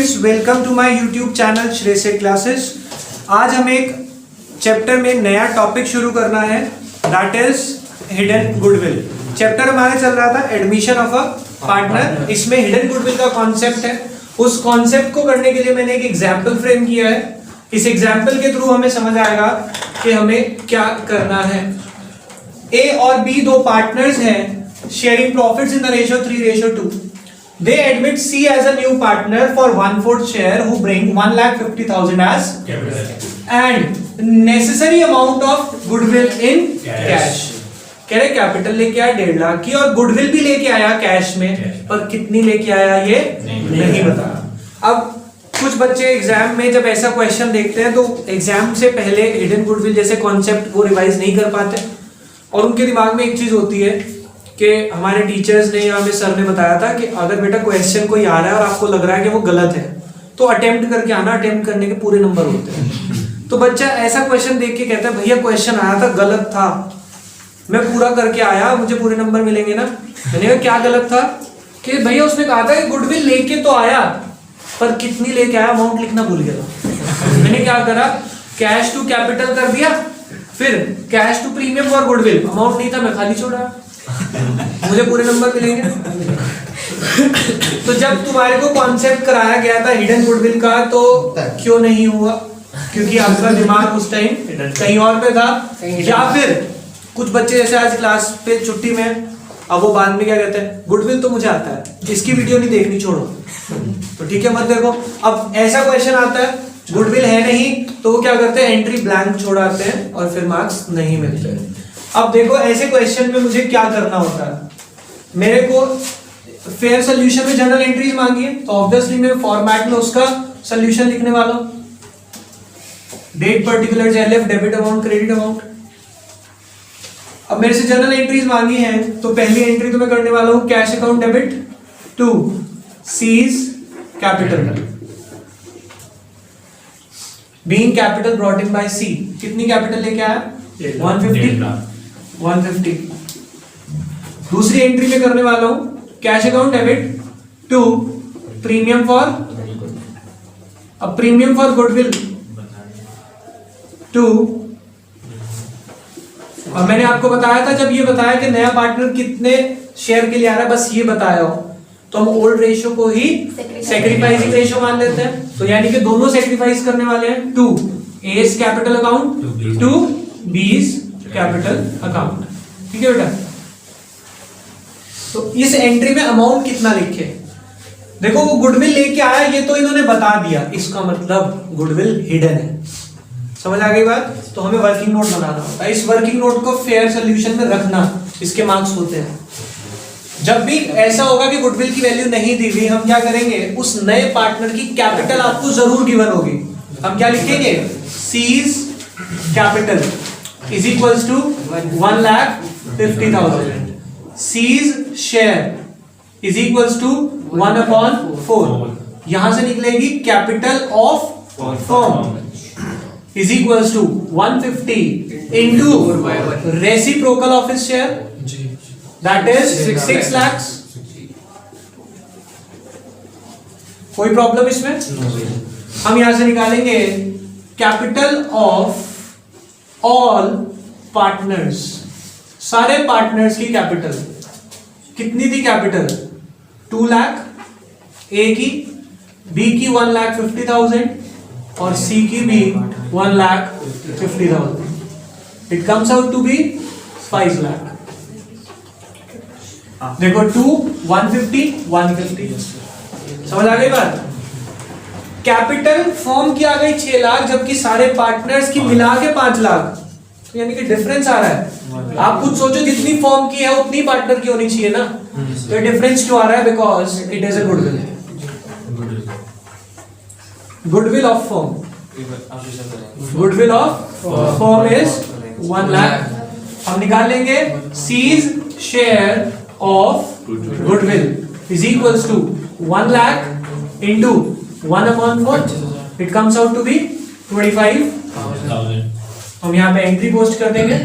Students, welcome to my YouTube channel Shreyas classes. आज हम एक चैप्टर में नया टॉपिक शुरू करना है, that is hidden goodwill. Chapter हमारा चल रहा था एडमिशन ऑफ अ पार्टनर। इसमें हिडन गुडविल का कॉन्सेप्ट है। उस कॉन्सेप्ट को करने के लिए मैंने एक एग्जाम्पल फ्रेम किया है। इस एग्जाम्पल के थ्रू हमें समझ आएगा कि हमें क्या करना है। ए और बी दो पार्टनर्स हैं, sharing profits in the ratio 3:2। They admit C as a new partner for 1/4 share who bring 1,50,000 as capital and necessary amount of goodwill in cash। कह रहे कैपिटल लेके आया 1.5 लाख की और गुडविल भी लेके आया कैश में, पर कितनी लेके आया ये नहीं बताया। अब कुछ बच्चे एग्जाम में जब ऐसा क्वेश्चन देखते हैं तो एग्जाम से पहले हिडन गुडविल जैसे कॉन्सेप्ट वो रिवाइज नहीं कर पाते और उनके दिमाग में एक चीज होती है कि हमारे टीचर्स ने या हमें सर ने बताया था कि अगर बेटा क्वेश्चन कोई आ रहा है और आपको लग रहा है कि वो गलत है तो अटेम्प्ट करके आना, अटेम्प्ट करने के पूरे नंबर होते हैं। तो बच्चा ऐसा क्वेश्चन देख के कहता है भैया क्वेश्चन आया था गलत था, मैं पूरा करके आया, मुझे पूरे नंबर मिलेंगे ना। मैंने कहा क्या गलत था कि भैया उसने कहा था कि गुडविल लेके तो आया पर कितनी लेके आया अमाउंट लिखना भूल गया। मैंने क्या करा, कैश टू कैपिटल कर दिया, फिर cash to premium for goodwill, amount नहीं था मैं खाली छोड़ा, मुझे पूरे नंबर मिलेंगे। तो जब तुम्हारे को कॉन्सेप्ट कराया गया था हिडन गुडविल का तो क्यों नहीं हुआ? क्योंकि आपका दिमाग उस टाइम कहीं और पे था। या फिर कुछ बच्चे जैसे आज क्लास पे छुट्टी में, अब वो बाद में क्या कहते हैं गुडविल तो मुझे आता है, इसकी वीडियो नहीं देखनी, छोड़ो। तो ठीक है मत देखो। अब ऐसा क्वेश्चन आता है गुडविल है नहीं तो वो क्या करते हैं एंट्री ब्लैंक छोड़ाते हैं और फिर मार्क्स नहीं मिलते। अब देखो ऐसे क्वेश्चन में मुझे क्या करना होता है, मेरे को फेयर सोल्यूशन में जनरल एंट्रीज मांगी है तो ऑब्वियसली मैं फॉर्मेट में उसका सोल्यूशन लिखने वाला हूं। Date particular, LF, debit amount, credit amount. अब मेरे से जनरल एंट्रीज मांगी हैं तो पहली एंट्री तो मैं करने वाला हूं cash account debit to C's capital, being capital brought in by C. कितनी कैपिटल लेके आया 150। दूसरी एंट्री में करने वाला हूं cash account debit to premium for, अब प्रीमियम फॉर गुडविल टू, और मैंने आपको बताया था जब ये बताया कि नया पार्टनर कितने शेयर के लिए आ रहा है, बस ये बताया हो तो हम ओल्ड रेशियो को ही सैक्रिफाइसिंग रेशियो मान लेते हैं। तो यानी कि दोनों सैक्रिफाइस करने वाले हैं, to A's capital account to B's capital account. ठीक है बेटा। तो इस एंट्री में अमाउंट कितना लिखे, देखो वो गुडविल लेके आया ये तो इन्होंने बता दिया, इसका मतलब गुडविल हिडन है। समझ आ गई बात? तो हमें वर्किंग नोट बनाना होता है। इस वर्किंग नोट को फेयर सोल्यूशन में रखना, इसके मार्क्स होते हैं। जब भी ऐसा होगा कि गुडविल की वैल्यू नहीं दी हुई, हम क्या करेंगे उस नए पार्टनर की कैपिटल आपको जरूर गिवन होगी। हम क्या लिखेंगे seize capital is equals to 1,50,000. C's share is equals to 1/4. यहां से निकलेगी capital of firm is equals to 150 into reciprocal of his share, that is 6 lakhs. कोई प्रॉब्लम इसमें? हम यहां से निकालेंगे कैपिटल ऑफ ऑल पार्टनर्स, सारे पार्टनर्स की कैपिटल कितनी थी कैपिटल 2 लाख, ए की, बी की 1,50,000 और सी की भी 1,50,000। It comes out to be 5 lakh. देखो 2 150 150, समझ आ गई बात? कैपिटल फॉर्म की आ गई 6 लाख जबकि सारे पार्टनर्स की मिला के 5 लाख, तो यानी कि डिफरेंस आ रहा है। आप खुद सोचो जितनी फॉर्म की है उतनी पार्टनर की होनी चाहिए ना, तो डिफरेंस क्यों आ रहा है? Because it is a goodwill. Goodwill of firm, goodwill of firm is 1 lakh. हम निकाल लेंगे C's share of goodwill is equals to 1 lakh into 1/4, it comes out to be 25,000। हम यहाँ पे एंट्री पोस्ट कर देंगे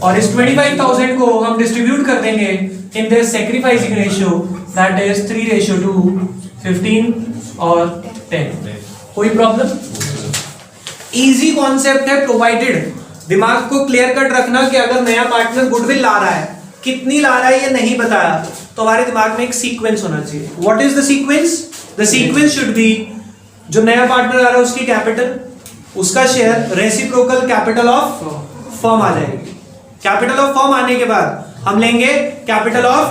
और इस 25,000 को हम डिस्ट्रीब्यूट कर देंगे in their sacrificing ratio that is 3:15 और 10। कोई प्रॉब्लम? इजी कॉन्सेप्ट है, प्रोवाइडेड दिमाग को क्लियर कट रखना कि अगर नया पार्टनर गुडविल ला रहा है, कितनी ला रहा है ये नहीं बताया, तो हमारे दिमाग में एक सीक्वेंस होना चाहिए। What is the sequence? The sequence should be, जो नया पार्टनर आ रहा है उसकी कैपिटल, उसका share, reciprocal capital of firm आ जाएगी। कैपिटल ऑफ फर्म आने के बाद हम लेंगे कैपिटल ऑफ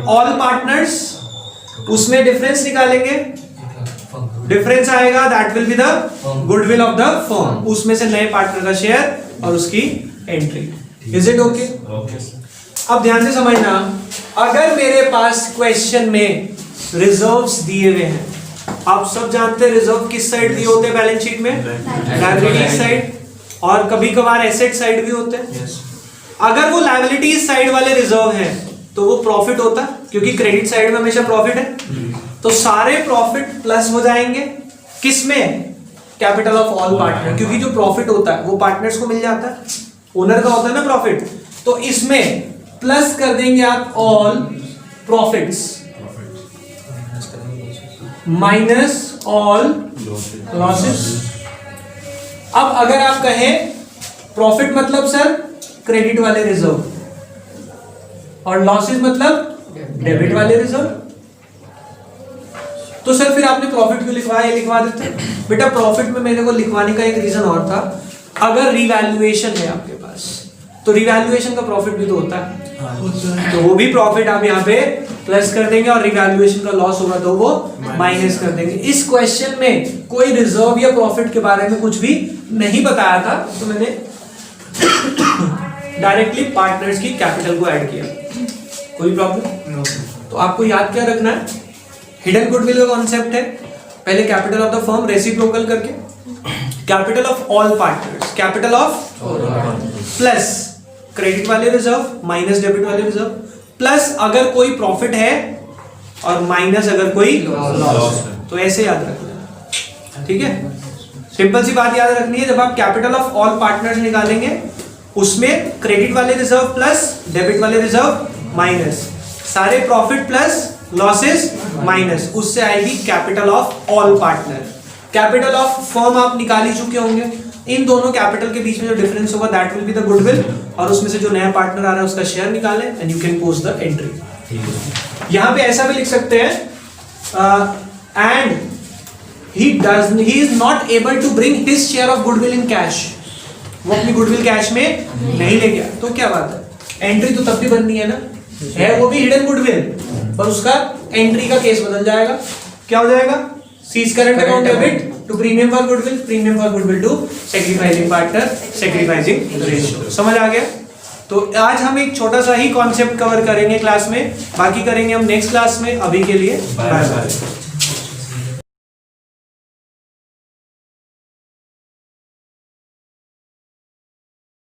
ऑल पार्टनर्स, उसमें डिफरेंस निकालेंगे, डिफरेंस आएगा that will be the goodwill of the firm, उसमें से नए पार्टनर का शेयर और उसकी एंट्री। Is it okay? अब ध्यान से समझना, अगर मेरे पास क्वेश्चन में रिजर्व्स दिए हुए हैं, आप सब जानते हैं रिजर्व किस साइड दिए होते हैं बैलेंस शीट में? लायबिलिटी साइड, और कभी कभार एसेट साइड भी होते हैं। अगर वो लायबिलिटीज साइड वाले रिजर्व हैं तो वो प्रॉफिट होता है, क्योंकि क्रेडिट साइड में हमेशा प्रॉफिट है। तो सारे प्रॉफिट प्लस हो जाएंगे किसमें? कैपिटल ऑफ ऑल पार्टनर, क्योंकि जो प्रॉफिट होता है वो पार्टनर्स को मिल जाता है, ओनर का होता है ना प्रॉफिट। तो इसमें प्लस कर देंगे आप all profits minus all losses. अब अगर आप कहें प्रॉफिट मतलब सर क्रेडिट वाले रिजर्व और लॉसेस मतलब डेबिट वाले रिजर्व, तो सर फिर आपने प्रॉफिट क्यों लिखवाया? लिखवा देते बेटा, प्रॉफिट में मेरे को लिखवाने का एक रीजन और था, अगर रिवैल्यूएशन है आपके पास तो रिवैल्यूएशन का प्रॉफिट भी तो होता है, तो वो भी प्रॉफिट आप यहाँ पे प्लस कर देंगे और रिवैल्यूएशन का लॉस होगा तो वो माइनस कर देंगे। इस क्वेश्चन में कोई रिजर्व या प्रॉफिट के बारे में कुछ भी नहीं बताया था, तो मैंने डायरेक्टली पार्टनर्स की कैपिटल को ऐड किया। कोई प्रॉब्लम? तो आपको याद क्या रखना है, हिडन गुडविल का कॉन्सेप्ट है, पहले capital of the firm reciprocal करके, capital of all partners, capital of plus credit वाले रिजर्व माइनस डेबिट वाले रिजर्व, प्लस अगर कोई प्रॉफिट है और माइनस अगर कोई लॉस है। तो ऐसे याद रखना, ठीक है? सिंपल सी बात याद रखनी है, जब आप कैपिटल ऑफ ऑल पार्टनर्स निकालेंगे उसमें क्रेडिट वाले रिजर्व प्लस डेबिट वाले रिजर्व माइनस, सारे प्रॉफिट प्लस लॉसेस माइनस, उससे आएगी capital of all partner. Capital of firm आप निकाल ही चुके होंगे, इन दोनों कैपिटल के बीच में जो डिफरेंस होगा that will be the goodwill, और उसमें से जो नया पार्टनर आ रहा है उसका शेयर निकालें and you can post the entry. यहां पे ऐसा भी लिख सकते हैं, and he is not able to bring his share of goodwill in cash, वो अपनी गुडविल कैश में नहीं ले गया, तो क्या बात है, एंट्री तो तब भी बननी है ना, है वो भी हिडन गुडविल, पर उसका एंट्री का केस बदल जाएगा। क्या हो जाएगा? C's current account debit to premium for goodwill, premium for goodwill to sacrificing partner, sacrificing ratio. समझ आ गया? तो आज हम एक छोटा सा ही कॉन्सेप्ट कवर करेंगे क्लास में, बाकी करेंगे हम नेक्स्ट क्लास में। अभी के लिए बाय बाय।